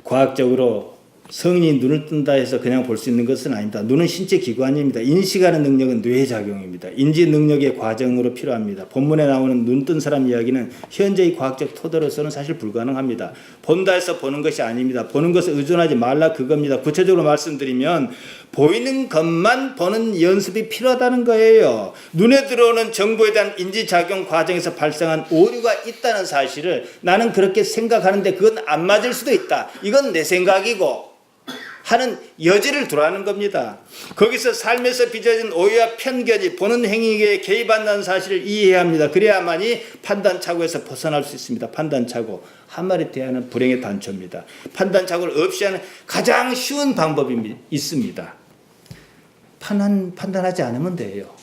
Speaker 1: 과학적으로 성인이 눈을 뜬다 해서 그냥 볼 수 있는 것은 아닙니다. 눈은 신체 기관입니다. 인식하는 능력은 뇌의 작용입니다. 인지 능력의 과정으로 필요합니다. 본문에 나오는 눈 뜬 사람 이야기는 현재의 과학적 토대로서는 사실 불가능합니다. 본다 해서 보는 것이 아닙니다. 보는 것에 의존하지 말라 그겁니다. 구체적으로 말씀드리면 보이는 것만 보는 연습이 필요하다는 거예요. 눈에 들어오는 정보에 대한 인지작용 과정에서 발생한 오류가 있다는 사실을 나는 그렇게 생각하는데 그건 안 맞을 수도 있다. 이건 내 생각이고 하는 여지를 두라는 겁니다. 거기서 삶에서 빚어진 오해와 편견이 보는 행위에 개입한다는 사실을 이해해야 합니다. 그래야만이 판단착오에서 벗어날 수 있습니다. 판단착오. 하마르티아는 불행의 단초입니다. 판단착오를 없이 하는 가장 쉬운 방법이 있습니다. 판단하지 않으면 돼요.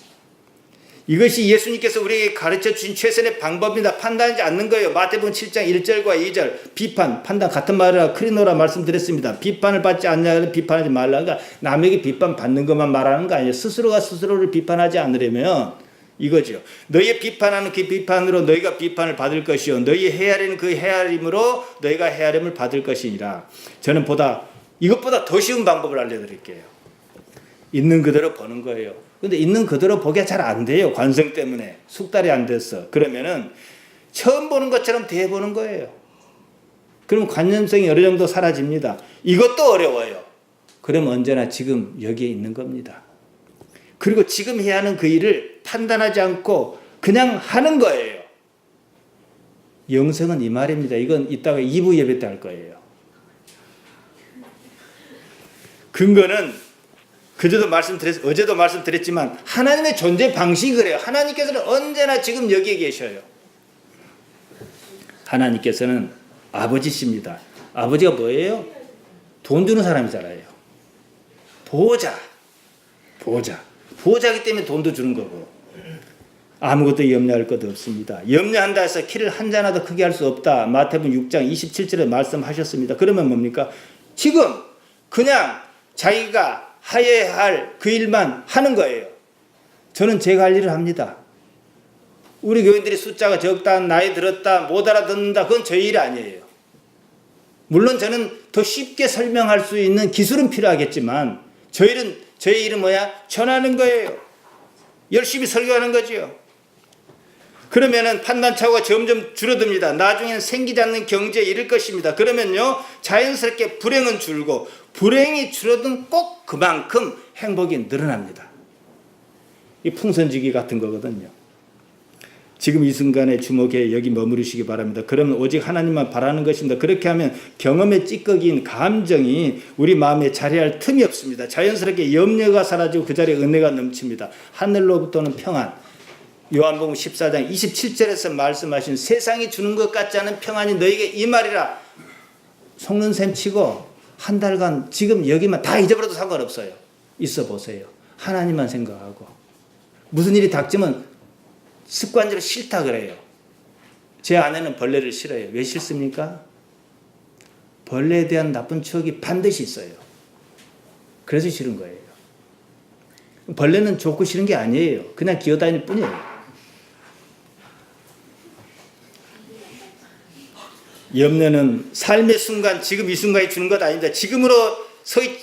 Speaker 1: 이것이 예수님께서 우리에게 가르쳐 주신 최선의 방법입니다. 판단하지 않는 거예요. 마태복음 7장 1절과 2절 비판, 판단 같은 말이라 크리노라 말씀드렸습니다. 비판을 받지 않냐면 비판하지 말라. 그러니까 남에게 비판받는 것만 말하는 거 아니에요. 스스로가 스스로를 비판하지 않으려면 이거죠. 너희 비판하는 그 비판으로 너희가 비판을 받을 것이요 너희 헤아리는 그 헤아림으로 너희가 헤아림을 받을 것이니라. 저는 이것보다 더 쉬운 방법을 알려드릴게요. 있는 그대로 보는 거예요. 근데 있는 그대로 보기가 잘 안 돼요. 관성 때문에. 숙달이 안 됐어. 그러면은 처음 보는 것처럼 대해보는 거예요. 그럼 관념성이 어느 정도 사라집니다. 이것도 어려워요. 그럼 언제나 지금 여기에 있는 겁니다. 그리고 지금 해야 하는 그 일을 판단하지 않고 그냥 하는 거예요. 영성은 이 말입니다. 이건 이따가 2부 예배 때 할 거예요. 근거는 어제도 말씀드렸지만 하나님의 존재 방식이 그래요. 하나님께서는 언제나 지금 여기에 계셔요. 하나님께서는 아버지십니다. 아버지가 뭐예요? 돈 주는 사람이잖아요. 보호자이기 때문에 돈도 주는 거고 아무것도 염려할 것 없습니다. 염려한다 해서 키를 한 자나도 크게 할 수 없다. 마태복음 6장 27절에 말씀하셨습니다. 그러면 뭡니까? 지금 그냥 자기가 하여야 할 그 일만 하는 거예요. 저는 제가 할 일을 합니다. 우리 교인들이 숫자가 적다, 나이 들었다, 못 알아듣는다, 그건 저희 일이 아니에요. 물론 저는 더 쉽게 설명할 수 있는 기술은 필요하겠지만 저희 일은 뭐야? 전하는 거예요. 열심히 설교하는 거지요. 그러면은 판단차고가 점점 줄어듭니다. 나중에는 생기지 않는 경제에 이를 것입니다. 그러면요, 자연스럽게 불행은 줄고, 불행이 줄어든 꼭 그만큼 행복이 늘어납니다. 이 풍선지기 같은 거거든요. 지금 이 순간에 주목해 여기 머무르시기 바랍니다. 그러면 오직 하나님만 바라는 것입니다. 그렇게 하면 경험의 찌꺼기인 감정이 우리 마음에 자리할 틈이 없습니다. 자연스럽게 염려가 사라지고 그 자리에 은혜가 넘칩니다. 하늘로부터는 평안. 요한복음 14장 27절에서 말씀하신 세상이 주는 것 같지 않은 평안이 너에게 이 말이라. 속는 셈 치고 한 달간 지금 여기만 다 잊어버려도 상관없어요. 있어 보세요. 하나님만 생각하고. 무슨 일이 닥치면 습관적으로 싫다 그래요. 제 아내는 벌레를 싫어해요. 왜 싫습니까? 벌레에 대한 나쁜 추억이 반드시 있어요. 그래서 싫은 거예요. 벌레는 좋고 싫은 게 아니에요. 그냥 기어다닐 뿐이에요. 염려는 삶의 순간, 지금 이 순간에 주는 것 아닙니다. 지금으로서는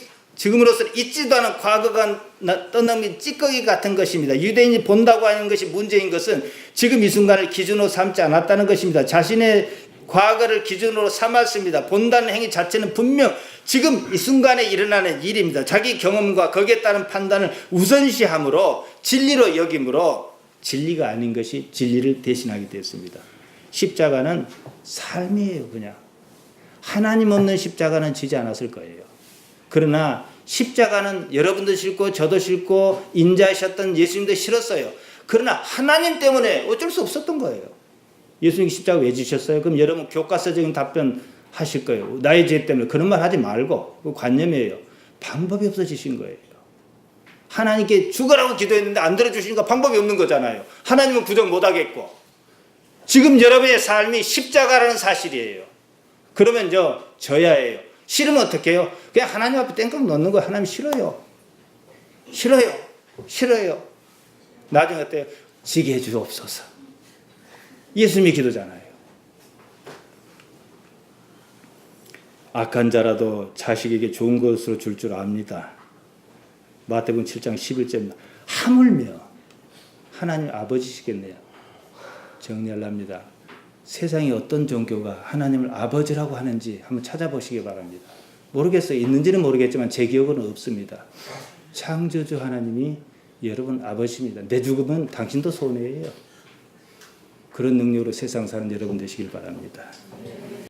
Speaker 1: 잊지도 않은 과거가 떠넘긴 찌꺼기 같은 것입니다. 유대인이 본다고 하는 것이 문제인 것은 지금 이 순간을 기준으로 삼지 않았다는 것입니다. 자신의 과거를 기준으로 삼았습니다. 본다는 행위 자체는 분명 지금 이 순간에 일어나는 일입니다. 자기 경험과 거기에 따른 판단을 우선시함으로 진리로 여김으로 진리가 아닌 것이 진리를 대신하게 되었습니다. 십자가는 삶이에요. 그냥 하나님 없는 십자가는 지지 않았을 거예요. 그러나 십자가는 여러분도 싫고 저도 싫고 인자하셨던 예수님도 싫었어요. 그러나 하나님 때문에 어쩔 수 없었던 거예요. 예수님이 십자가 왜 지셨어요? 그럼 여러분 교과서적인 답변 하실 거예요. 나의 죄 때문에. 그런 말 하지 말고. 그 관념이에요. 방법이 없어지신 거예요. 하나님께 죽으라고 기도했는데 안 들어주시니까 방법이 없는 거잖아요. 하나님은 부정 못하겠고. 지금 여러분의 삶이 십자가라는 사실이에요. 그러면 져야 해요. 싫으면 어떻게 해요? 그냥 하나님 앞에 땡깡 넣는 거예요. 하나님 싫어요. 나중에 어때요? 지게 해주옵소서. 예수님이 기도잖아요. 악한 자라도 자식에게 좋은 것으로 줄 줄 압니다. 마태복음 7장 11절입니다. 하물며 하나님 아버지시겠네요. 정리하랍니다. 세상에 어떤 종교가 하나님을 아버지라고 하는지 한번 찾아보시기 바랍니다. 모르겠어요. 있는지는 모르겠지만 제 기억은 없습니다. 창조주 하나님이 여러분 아버지입니다. 내 죽으면 당신도 손해예요. 그런 능력으로 세상 사는 여러분 되시길 바랍니다.